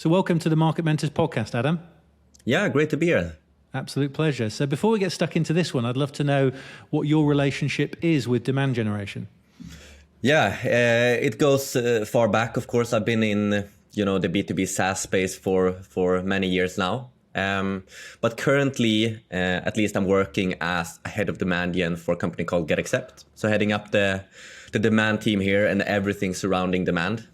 So welcome to the Market Mentors podcast, Adam. Yeah, great to be here. Absolute pleasure. So before we get stuck into this one, I'd love to know what your relationship is with demand generation. Yeah, it goes far back. Of course, I've been in the B2B SaaS space for many years now. But currently, at least I'm working as a head of demand gen for a company called GetAccept. So heading up the demand team here and everything surrounding demand.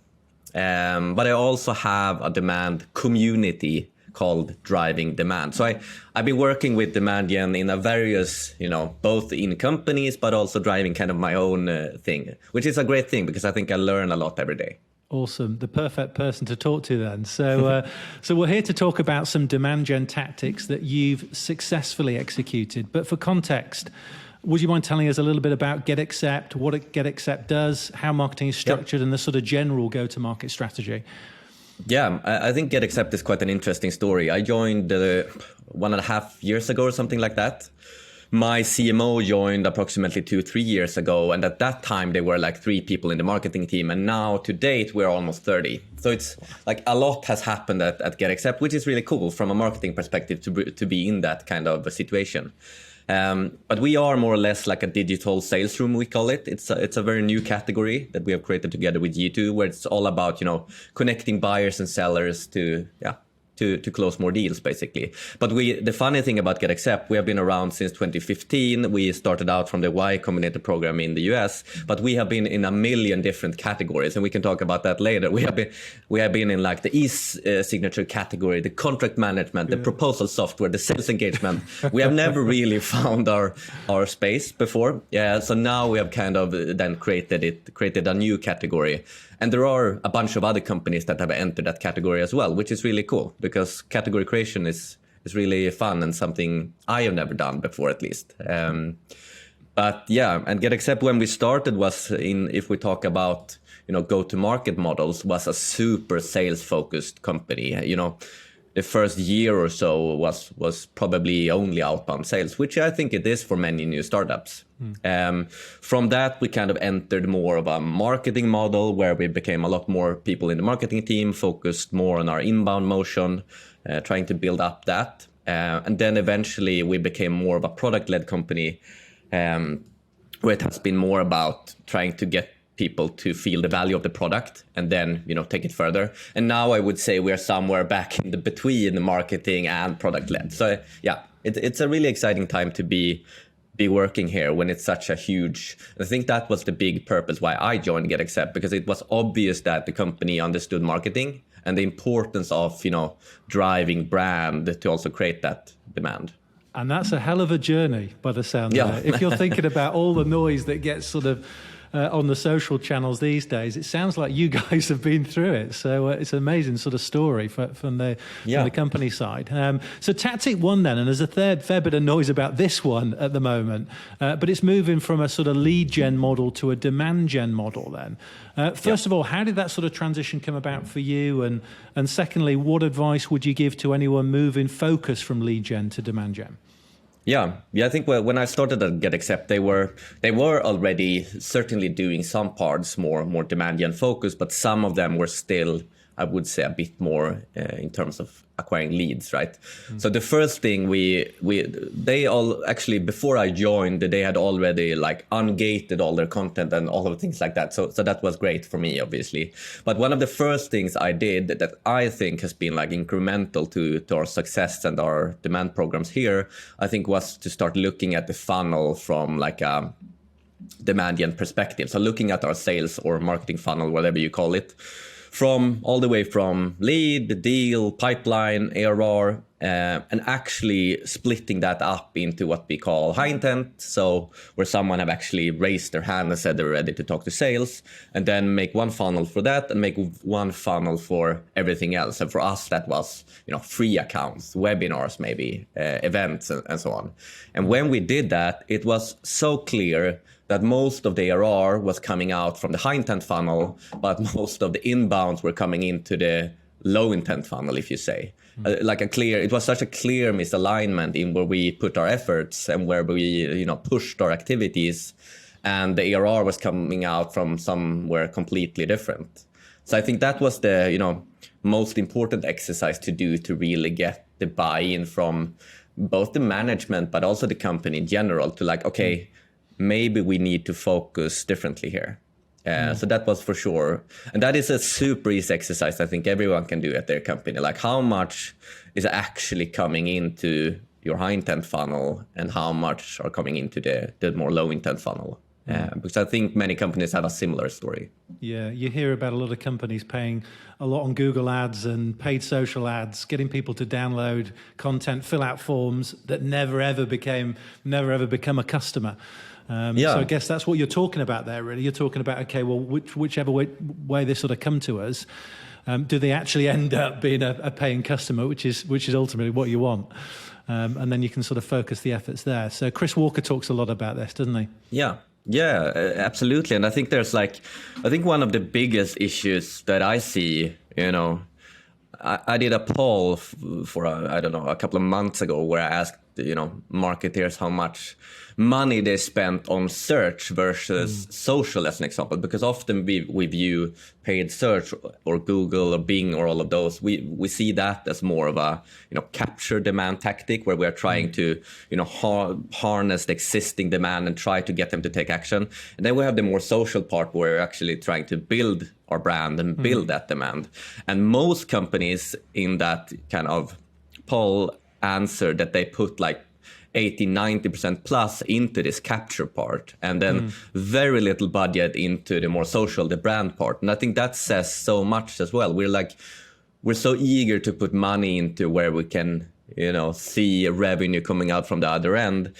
But I also have a demand community called Driving Demand. So I've been working with demand gen in a various, both in companies, but also driving kind of my own thing, which is a great thing because I think I learn a lot every day. Awesome. The perfect person to talk to then. So we're here to talk about some demand gen tactics that you've successfully executed. But for context, would you mind telling us a little bit about GetAccept, what GetAccept does, how marketing is structured, and the sort of general go-to-market strategy? Yeah, I think GetAccept is quite an interesting story. I joined 1.5 years ago or something like that. My CMO joined approximately 2-3 years ago, and at that time there were like 3 people in the marketing team, and now to date we're almost 30. So it's like a lot has happened at GetAccept, which is really cool from a marketing perspective to be in that kind of a situation. But we are more or less like a digital sales room, we call it. It's a very new category that we have created together with G2, where it's all about connecting buyers and sellers to close more deals, basically. But the funny thing about GetAccept, we have been around since 2015. We started out from the Y Combinator program in the US, but we have been in a million different categories, and we can talk about that later. We have been in like the e-signature category, the contract management, the proposal software, the sales engagement. We have never really found our space before. Yeah, so now we have kind of then created a new category. And there are a bunch of other companies that have entered that category as well, which is really cool because category creation is really fun and something I have never done before, at least. But yeah, and GetAccept when we started was if we talk about, go-to-market models, was a super sales-focused company. The first year or so was probably only outbound sales, which I think it is for many new startups. From that, we kind of entered more of a marketing model where we became a lot more people in the marketing team, focused more on our inbound motion, trying to build up that. And then eventually we became more of a product-led company where it has been more about trying to get people to feel the value of the product and then take it further. And now I would say we're somewhere back in between the marketing and product led. So yeah, it's a really exciting time to be working here when it's such a huge. I think that was the big purpose why I joined GetAccept, because it was obvious that the company understood marketing and the importance of driving brand to also create that demand. And that's a hell of a journey by the sound of it. If you're thinking about all the noise that gets sort of on the social channels these days, it sounds like you guys have been through it. So it's an amazing sort of story from the company side. So tactic 1 then, and there's a fair bit of noise about this one at the moment, but it's moving from a sort of lead gen model to a demand gen model then. First of all, how did that sort of transition come about for you? And secondly, what advice would you give to anyone moving focus from lead gen to demand gen? Yeah. I think when I started at GetAccept, they were already certainly doing some parts more demand gen focused, but some of them were still, I would say, a bit more in terms of acquiring leads, right? So the first thing they all actually, before I joined, they had already like ungated all their content and all of things like that. So that was great for me, obviously. But one of the first things I did that I think has been like incremental to our success and our demand programs here, I think was to start looking at the funnel from like a demand gen perspective. So looking at our sales or marketing funnel, whatever you call it, from all the way from lead, deal, pipeline, ARR, and actually splitting that up into what we call high intent. So where someone have actually raised their hand and said they're ready to talk to sales, and then make one funnel for that and make one funnel for everything else. And for us, that was, free accounts, webinars, maybe events and so on. And when we did that, it was so clear that most of the ARR was coming out from the high intent funnel, but most of the inbounds were coming into the low intent funnel, if you say. It was such a clear misalignment in where we put our efforts and where we, pushed our activities, and the ARR was coming out from somewhere completely different. So I think that was most important exercise to do to really get the buy-in from both the management, but also the company in general to like, okay, maybe we need to focus differently here. So that was for sure. And that is a super easy exercise I think everyone can do at their company. Like how much is actually coming into your high intent funnel and how much are coming into the more low intent funnel. Because I think many companies have a similar story. Yeah, you hear about a lot of companies paying a lot on Google ads and paid social ads, getting people to download content, fill out forms that never ever become a customer. So I guess that's what you're talking about there, really. You're talking about, okay, well, whichever way they sort of come to us, do they actually end up being a paying customer, which is ultimately what you want. And then you can sort of focus the efforts there. So Chris Walker talks a lot about this, doesn't he? Yeah, absolutely. And I think one of the biggest issues that I see, I did a poll for a couple of months ago where I asked, marketers how much money they spent on search versus social as an example, because often we view paid search or Google or Bing or all of those, we see that as more of a capture demand tactic where we are trying to harness the existing demand and try to get them to take action. And then we have the more social part where we're actually trying to build our brand and build that demand. And most companies in that kind of poll answer that they put like 80-90% plus into this capture part and then very little budget into the more social, the brand part. And I think that says so much as well. We're so eager to put money into where we can, see revenue coming out from the other end.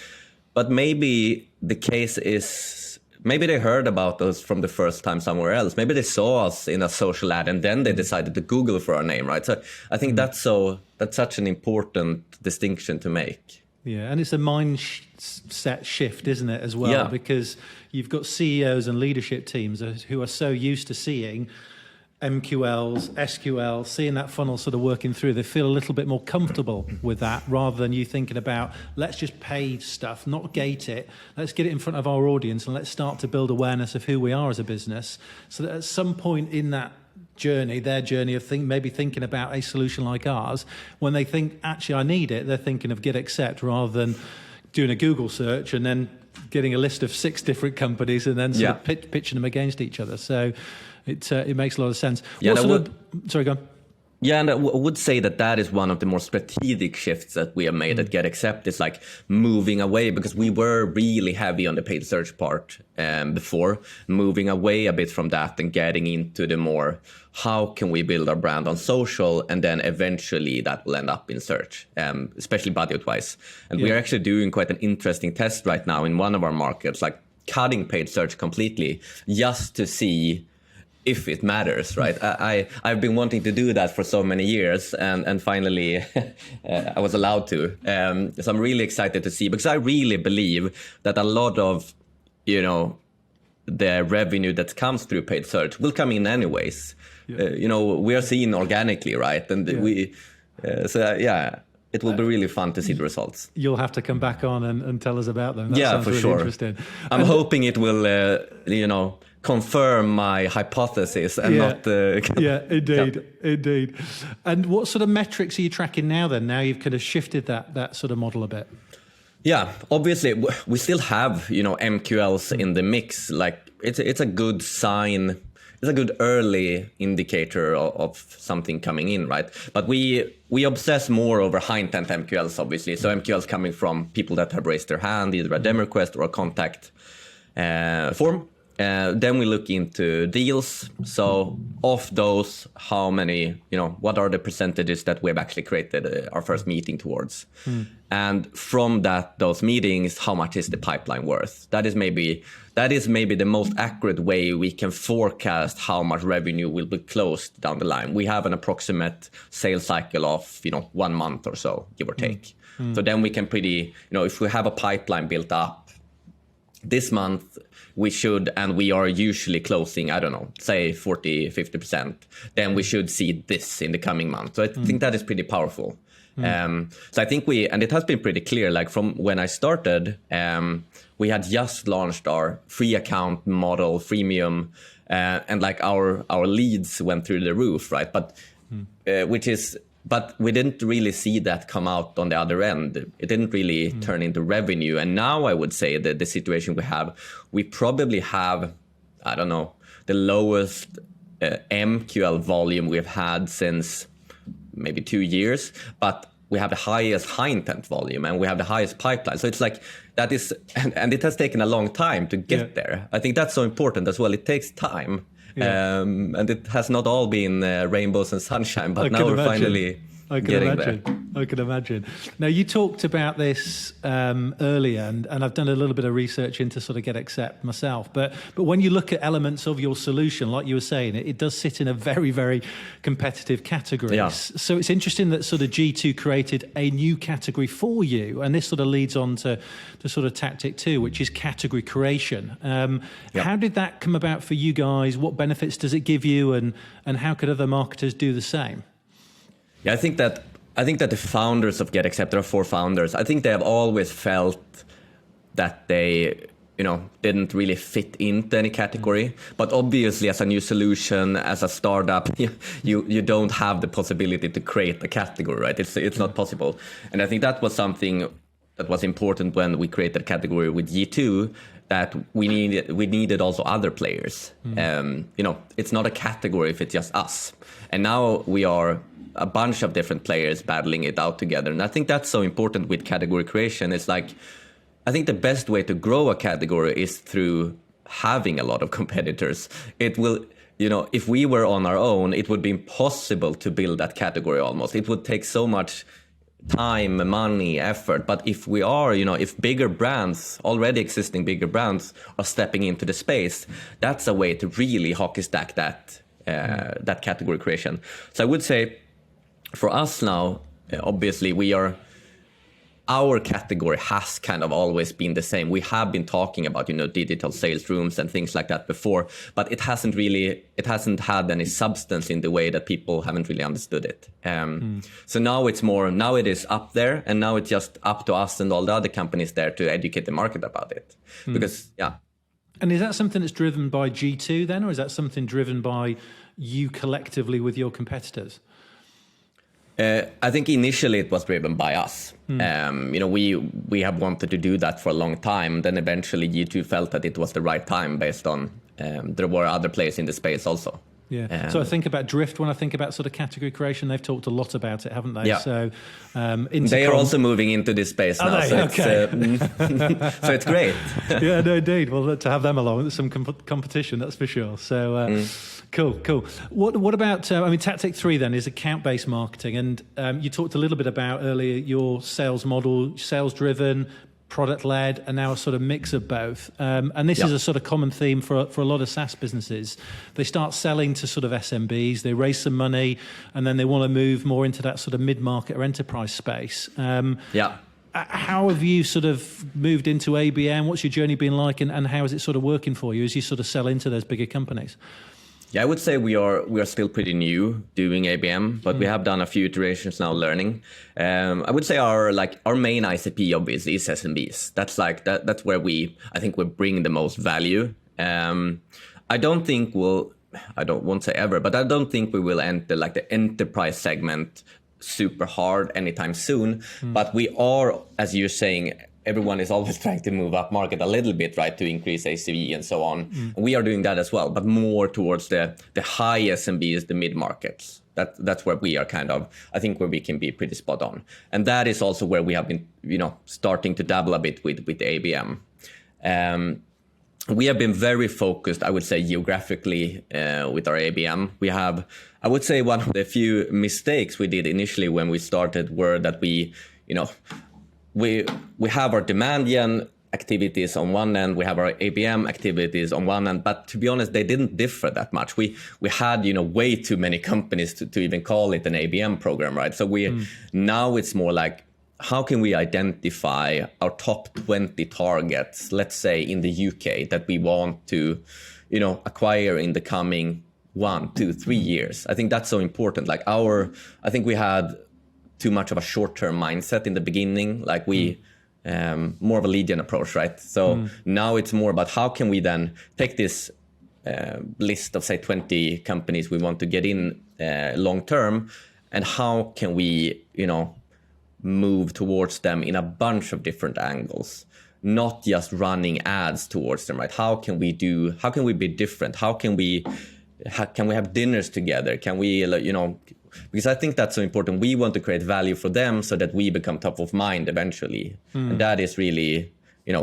But maybe the case is, maybe they heard about us from the first time somewhere else. Maybe they saw us in a social ad and then they decided to Google for our name, right? So I think that's such an important distinction to make. Yeah, and it's a mindset shift, isn't it, as well? Yeah. Because you've got CEOs and leadership teams who are so used to seeing MQLs, SQL, seeing that funnel sort of working through. They feel a little bit more comfortable with that rather than you thinking about, let's just pay stuff, not gate it. Let's get it in front of our audience and let's start to build awareness of who we are as a business so that at some point in that journey, their journey of maybe thinking about a solution like ours, when they think, actually, I need it, they're thinking of GetAccept rather than doing a Google search and then getting a list of 6 different companies and then sort of pitching them against each other. So it makes a lot of sense. Yeah, Sorry, go on. Yeah, and I would say that is one of the more strategic shifts that we have made at GetAccept. Is like moving away, because we were really heavy on the paid search part before, moving away a bit from that and getting into the more, how can we build our brand on social, and then eventually that will end up in search, especially budget-wise. And we are actually doing quite an interesting test right now in one of our markets, like cutting paid search completely just to see if it matters, right? I've been wanting to do that for so many years, and finally I was allowed to. So I'm really excited to see, because I really believe that a lot of, the revenue that comes through paid search will come in anyways. We are seeing organically, right? And it will be really fun to see the results. You'll have to come back on and tell us about them. That sounds for really sure. Interesting. I'm hoping it will, confirm my hypothesis and not... Indeed. And what sort of metrics are you tracking now then? Now you've kind of shifted that sort of model a bit. Yeah, obviously we still have, MQLs in the mix. Like it's a good sign. It's a good early indicator of something coming in, right? But we obsess more over high intent MQLs, obviously. So MQLs coming from people that have raised their hand, either a demo request or a contact form. Then we look into deals. So of those, how many, what are the percentages that we have actually created our first meeting towards? And from those meetings, how much is the pipeline worth? That is maybe the most accurate way we can forecast how much revenue will be closed down the line. We have an approximate sales cycle of, 1 month or so, give or take. So then we can if we have a pipeline built up this month, we should, and we are usually closing, say 40-50%, then we should see this in the coming month. So I think that is pretty powerful. So I think and it has been pretty clear, like from when I started, we had just launched our free account model, freemium, and like our leads went through the roof, right? But but we didn't really see that come out on the other end. It didn't really turn into revenue. And now I would say that the situation we probably have, I don't know, the lowest MQL volume we've had since maybe 2 years, but we have the highest high intent volume and we have the highest pipeline. So it's like that is, and it has taken a long time to get there. I think that's so important as well. It takes time. And it has not all been rainbows and sunshine, but now we're finally getting there. I can imagine. Now, you talked about this earlier, and I've done a little bit of research into sort of GetAccept myself. But when you look at elements of your solution, like you were saying, it does sit in a very, very competitive category. Yeah. So it's interesting that sort of G2 created a new category for you, and this sort of leads on to sort of tactic 2, which is category creation. How did that come about for you guys? What benefits does it give you, and how could other marketers do the same? Yeah, I think that the founders of GetAccept, there are 4 founders, I think they have always felt that they, didn't really fit into any category. But obviously, as a new solution, as a startup, you don't have the possibility to create a category, right? It's not possible. And I think that was something that was important when we created a category with G2, that we needed also other players. It's not a category if it's just us. And now we are a bunch of different players battling it out together. And I think that's so important with category creation. It's like, I think the best way to grow a category is through having a lot of competitors. It will, if we were on our own, it would be impossible to build that category almost. It would take so much time, money, effort. But if we are, if bigger brands, already existing bigger brands, are stepping into the space, that's a way to really hockey stack that category creation. So I would say, for us now, obviously our category has kind of always been the same. We have been talking about, digital sales rooms and things like that before, but it hasn't had any substance in the way that people haven't really understood it. So now now it is up there, and now it's just up to us and all the other companies there to educate the market about it. Because, And is that something that's driven by G2 then, or is that something driven by you collectively with your competitors? I think initially it was driven by us. We have wanted to do that for a long time. Then eventually G2 felt that it was the right time based on there were other players in the space also. Yeah. So I think about Drift when I think about sort of category creation. They've talked a lot about it, haven't they? Yeah. So they are also moving into this space now. So so it's great. Yeah, no, indeed. Well, to have them along, there's some competition, that's for sure. So cool. What about, tactic 3 then is account-based marketing. And you talked a little bit about earlier your sales model, sales-driven, product-led, and now a sort of mix of both. And this is a sort of common theme for a lot of SaaS businesses. They start selling to sort of SMBs, they raise some money, and then they want to move more into that sort of mid-market or enterprise space. How have you sort of moved into ABM? What's your journey been like, and how is it sort of working for you as you sort of sell into those bigger companies? Yeah, I would say we are still pretty new doing ABM, but we have done a few iterations now learning. I would say our main ICP obviously is SMBs. That's where I think we bring the most value. I don't won't say ever, but I don't think we will enter like the enterprise segment super hard anytime soon. But we are, as you're saying, everyone is always trying to move up market a little bit, right, to increase ACV and so on. And we are doing that as well, but more towards the high SMBs, the mid markets. That's where we are I think where we can be pretty spot on. And that is also where we have been, starting to dabble a bit with the ABM. We have been very focused, I would say, geographically with our ABM. We have, I would say, one of the few mistakes we did initially when we started were that we have our demand gen activities on one end, we have our ABM activities on one end, but to be honest, they didn't differ that much. We had, way too many companies to even call it an ABM program, right? So now it's more like, how can we identify our top 20 targets, let's say in the UK, that we want to, acquire in the coming 1, 2, 3 years? I think that's so important. I think we had too much of a short-term mindset in the beginning, more of a lead gen approach, right? So now it's more about how can we then take this list of say 20 companies we want to get in long term, and how can we, move towards them in a bunch of different angles, not just running ads towards them, right? How can we be different? How can we have dinners together? Can we, because I think that's so important. We want to create value for them so that we become top of mind eventually. And that is really,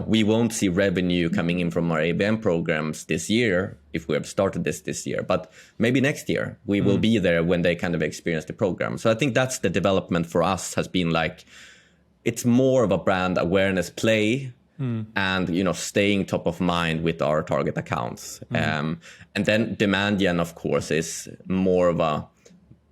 we won't see revenue coming in from our ABM programs this year if we have started this year, but maybe next year we will be there when they kind of experience the program. So I think that's the development for us, has been like, it's more of a brand awareness play and, staying top of mind with our target accounts. And then demand gen, of course, is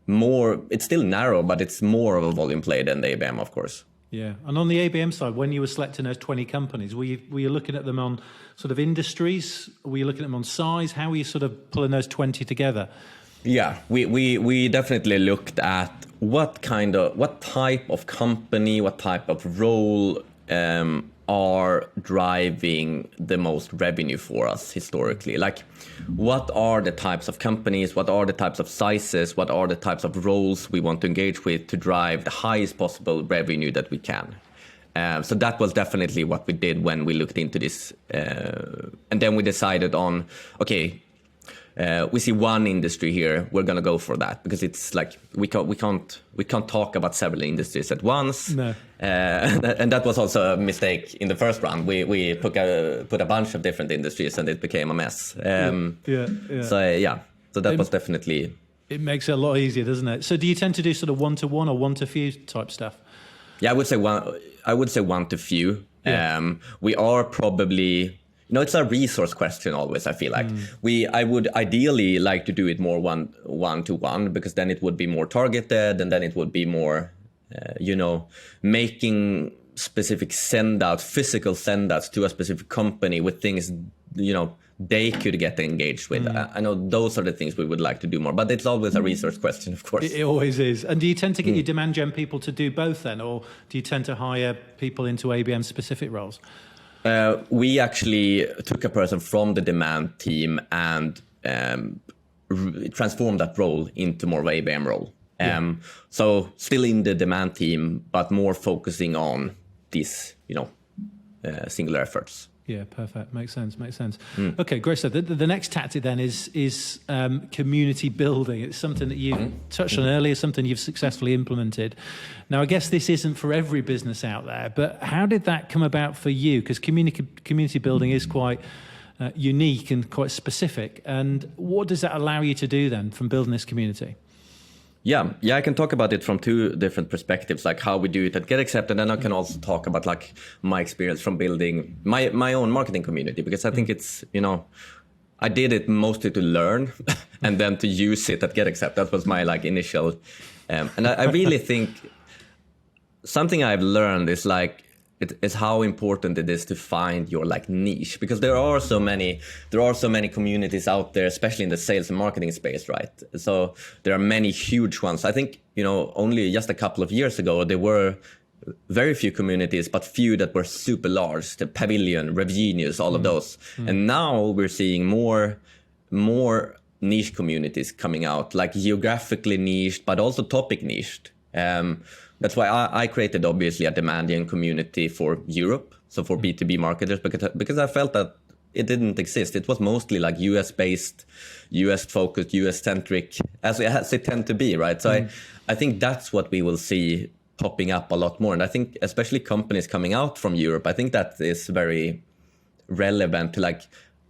it's still narrow, but it's more of a volume play than the ABM, of course. Yeah. And on the ABM side, when you were selecting those 20 companies, were you looking at them on sort of industries? Were you looking at them on size? How were you sort of pulling those 20 together? Yeah, we definitely looked at what type of company, what type of role are driving the most revenue for us historically. Like, what are the types of companies, what are the types of sizes, what are the types of roles we want to engage with to drive the highest possible revenue that we can. So that was definitely what we did when we looked into this. And then we decided on, okay, we see one industry here, we're going to go for that, because it's like we can't talk about several industries at once. No. And that was also a mistake in the first round. We put a bunch of different industries and it became a mess. So that was definitely... It makes it a lot easier, doesn't it? So do you tend to do sort of one-to-one or one-to-few type stuff? Yeah, I would say one to few. Yeah. We are probably... it's a resource question always, I feel like. I would ideally like to do it more one-to-one, because then it would be more targeted, and then it would be more, making specific physical sendouts to a specific company with things, they could get engaged with. I know those are the things we would like to do more, but it's always a resource question, of course. It always is. And do you tend to get your demand gen people to do both then, or do you tend to hire people into ABM specific roles? We actually took a person from the demand team and transformed that role into more of an ABM role. So still in the demand team, but more focusing on these, singular efforts. Yeah, perfect. Makes sense. Okay, great. So the next tactic then is community building. It's something that you touched on earlier, something you've successfully implemented. Now, I guess this isn't for every business out there, but how did that come about for you? Because community building is quite unique and quite specific. And what does that allow you to do then from building this community? Yeah, I can talk about it from two different perspectives, like how we do it at GetAccept, and then I can also talk about like my experience from building my own marketing community, because I think it's, I did it mostly to learn and then to use it at GetAccept. That was my like initial, and I really think something I've learned is like, is how important it is to find your like niche, because there are so many communities out there, especially in the sales and marketing space, right? So there are many huge ones. I think, only just a couple of years ago, there were very few communities, but few that were super large, the Pavilion, Revgenius, all of those. And now we're seeing more niche communities coming out, like geographically niched, but also topic niched. That's why I created, obviously, a demand gen community for Europe, so for B2B marketers, because I felt that it didn't exist. It was mostly like US-based, US-focused, US-centric, as it tend to be, right? So I think that's what we will see popping up a lot more. And I think especially companies coming out from Europe, I think that is very relevant to like,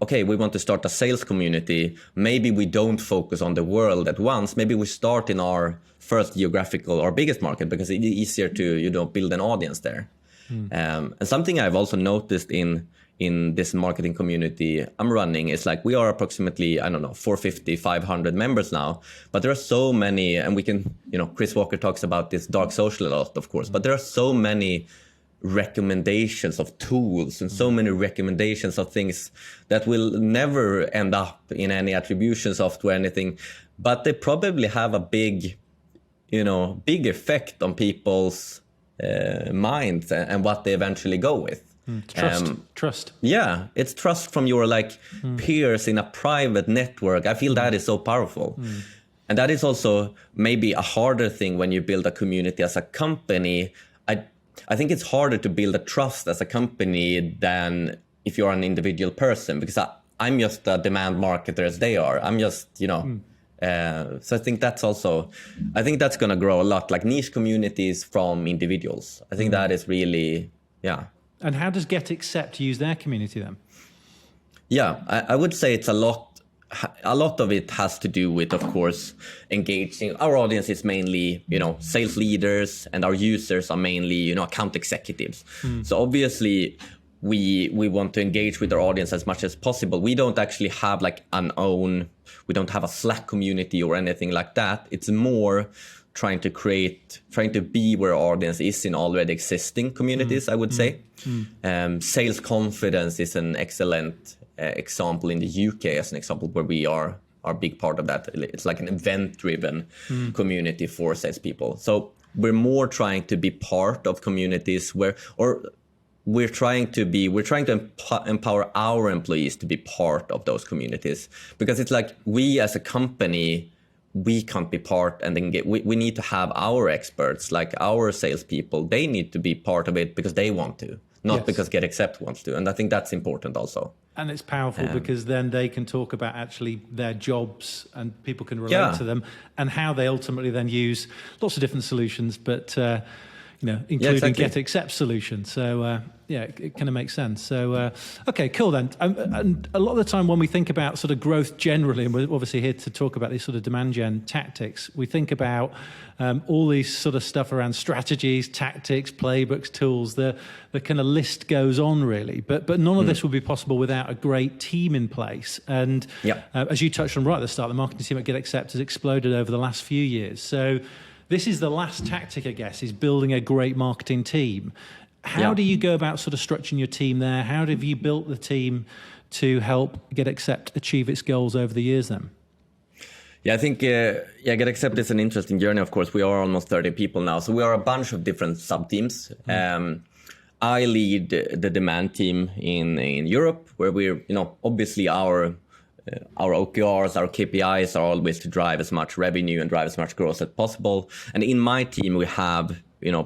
okay, we want to start a sales community. Maybe we don't focus on the world at once. Maybe we start in our first geographical or biggest market, because it's easier to build an audience there. And something I've also noticed in this marketing community I'm running is like, we are approximately, 450, 500 members now, but there are so many, and we can, Chris Walker talks about this dark social a lot, of course, but there are so many recommendations of tools and so many recommendations of things that will never end up in any attribution software or anything, but they probably have a big effect on people's minds and what they eventually go with. Trust. Yeah, it's trust from your peers in a private network. I feel that is so powerful. And that is also maybe a harder thing when you build a community as a company. I think it's harder to build a trust as a company than if you're an individual person, because I'm just a demand marketer as they are. I'm just, so I think that's going to grow a lot, like niche communities from individuals. I think that is really, And how does GetAccept use their community then? Yeah, I would say it's a lot of it has to do with, of course, engaging. Our audience is mainly, sales leaders, and our users are mainly, account executives. So obviously we want to engage with our audience as much as possible. We don't actually have we don't have a Slack community or anything like that. It's more trying to be where our audience is in already existing communities, I would say. Sales confidence is an excellent example in the UK, as an example, where we are a big part of that. It's like an event-driven community for salespeople. So we're more trying to be part of communities we're trying to empower our employees to be part of those communities, because it's like we as a company, we can't be part and then we need to have our experts, like our salespeople, they need to be part of it because they want to, not because GetAccept wants to. And I think that's important also. And it's powerful because then they can talk about actually their jobs and people can relate to them, and how they ultimately then use lots of different solutions, but including GetAccept solutions. So it kind of makes sense. So okay, cool then. And a lot of the time when we think about sort of growth generally, and we're obviously here to talk about these sort of demand gen tactics, we think about all these sort of stuff around strategies, tactics, playbooks, tools. The kind of list goes on really, but none of this would be possible without a great team in place. And as you touched on right at the start, the marketing team at GetAccept has exploded over the last few years. So this is the last tactic, I guess, is building a great marketing team. How do you go about sort of structuring your team there? How have you built the team to help GetAccept achieve its goals over the years then? Yeah, I think GetAccept is an interesting journey. Of course, we are almost 30 people now, so we are a bunch of different sub-teams. I lead the demand team in Europe, where we're, obviously our OKRs, our KPIs are always to drive as much revenue and drive as much growth as possible. And in my team, we have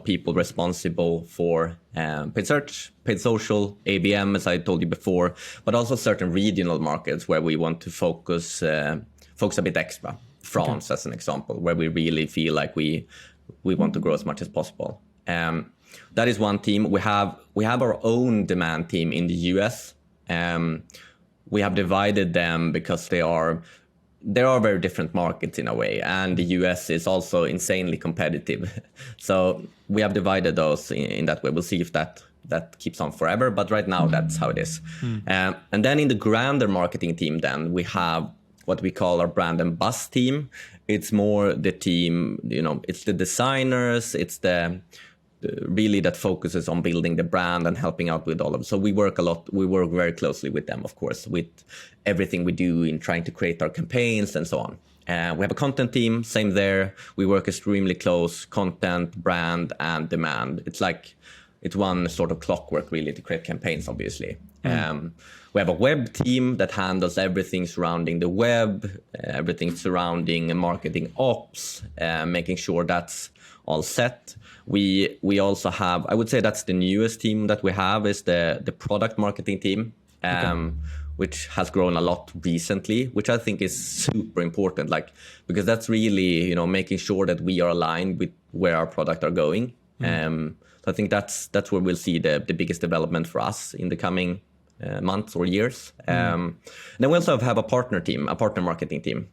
people responsible for paid search, paid social, ABM, as I told you before, but also certain regional markets where we want to focus a bit extra. France, as an example, where we really feel like we want to grow as much as possible. That is one team. We have our own demand team in the US. We have divided them because there are very different markets in a way, and the US is also insanely competitive. So we have divided those in that way. We'll see if that keeps on forever, but right now that's how it is. And then in the grander marketing team, then we have what we call our brand and buzz team. It's more the team, it's the designers, it's the really that focuses on building the brand and helping out with all of it. So we work a lot. We work very closely with them, of course, with everything we do in trying to create our campaigns and so on. We have a content team, same there. We work extremely close, content, brand, and demand. It's one sort of clockwork really to create campaigns, obviously. We have a web team that handles everything surrounding the web, everything surrounding marketing ops, making sure that's all set. We also have, I would say that's the newest team that we have, is the product marketing team, which has grown a lot recently, which I think is super important, because that's really, making sure that we are aligned with where our product are going. So I think that's where we'll see the biggest development for us in the coming months or years. Then we also have a partner marketing team.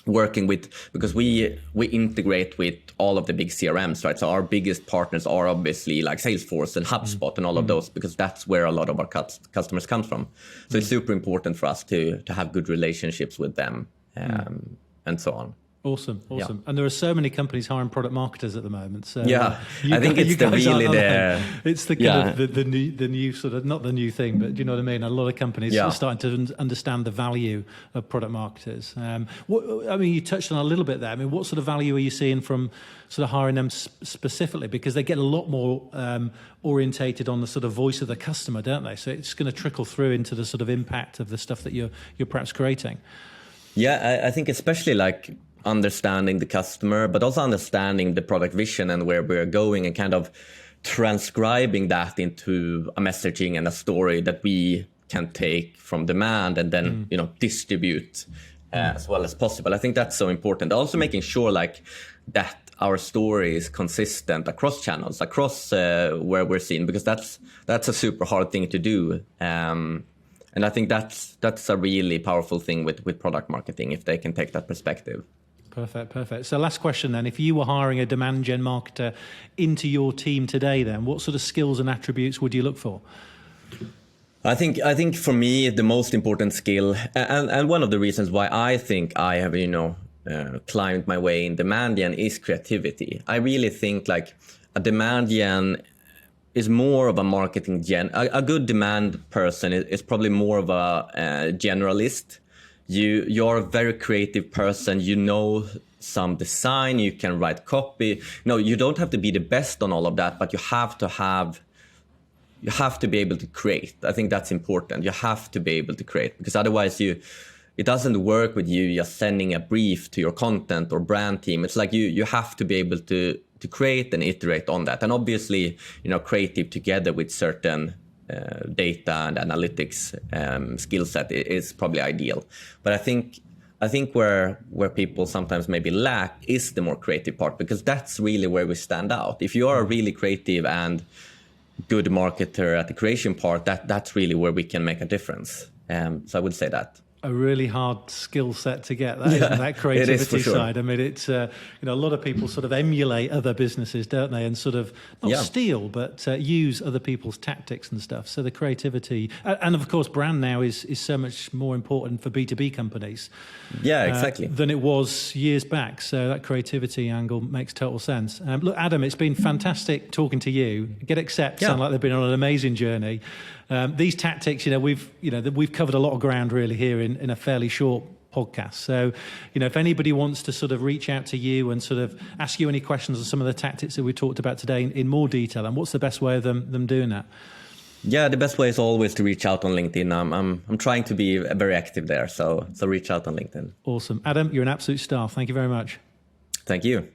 Working with, because we integrate with all of the big CRMs, right? So our biggest partners are obviously like Salesforce and HubSpot and all of those, because that's where a lot of our customers come from. So it's super important for us to have good relationships with them and so on. Awesome. And there are so many companies hiring product marketers at the moment. So I think it's it's the kind of the new sort of, not the new thing, but do you know what I mean? A lot of companies are starting to understand the value of product marketers. You touched on a little bit there. I mean, what sort of value are you seeing from sort of hiring them specifically? Because they get a lot more orientated on the sort of voice of the customer, don't they? So it's going to trickle through into the sort of impact of the stuff that you're perhaps creating. Yeah, I think especially like understanding the customer, but also understanding the product vision and where we're going, and kind of transcribing that into a messaging and a story that we can take from demand and then distribute as well as possible. I think that's so important. Also making sure like that our story is consistent across channels, across where we're seen, because that's a super hard thing to do. And I think that's a really powerful thing with product marketing, if they can take that perspective. Perfect. So last question then, if you were hiring a demand gen marketer into your team today, then what sort of skills and attributes would you look for? I think for me, the most important skill, and one of the reasons why I think I have, climbed my way in demand gen, is creativity. I really think like a demand gen is more of a marketing gen. A good demand person is probably more of a generalist. You're a very creative person. You know some design. You can write copy. No, you don't have to be the best on all of that, but you have to be able to create. I think that's important. You have to be able to create, because otherwise it doesn't work with you just sending a brief to your content or brand team. It's like you have to be able to create and iterate on that. And obviously, creative together with certain data and analytics skill set is probably ideal. But I think where people sometimes maybe lack is the more creative part, because that's really where we stand out. If you are a really creative and good marketer at the creation part, that's really where we can make a difference. So I would say that. A really hard skill set to get, that creativity side. I mean, it's a lot of people sort of emulate other businesses, don't they, and sort of not steal, but use other people's tactics and stuff. So the creativity, and of course, brand now is so much more important for B2B companies. Yeah, exactly. Than it was years back. So that creativity angle makes total sense. Look, Adam, it's been fantastic talking to you. GetAccept sound like they've been on an amazing journey. These tactics, we've covered a lot of ground really here in a fairly short podcast. So, if anybody wants to sort of reach out to you and sort of ask you any questions on some of the tactics that we talked about today in more detail, and what's the best way of them doing that? Yeah, the best way is always to reach out on LinkedIn. I'm trying to be very active there, so reach out on LinkedIn. Awesome. Adam, you're an absolute star. Thank you very much. Thank you.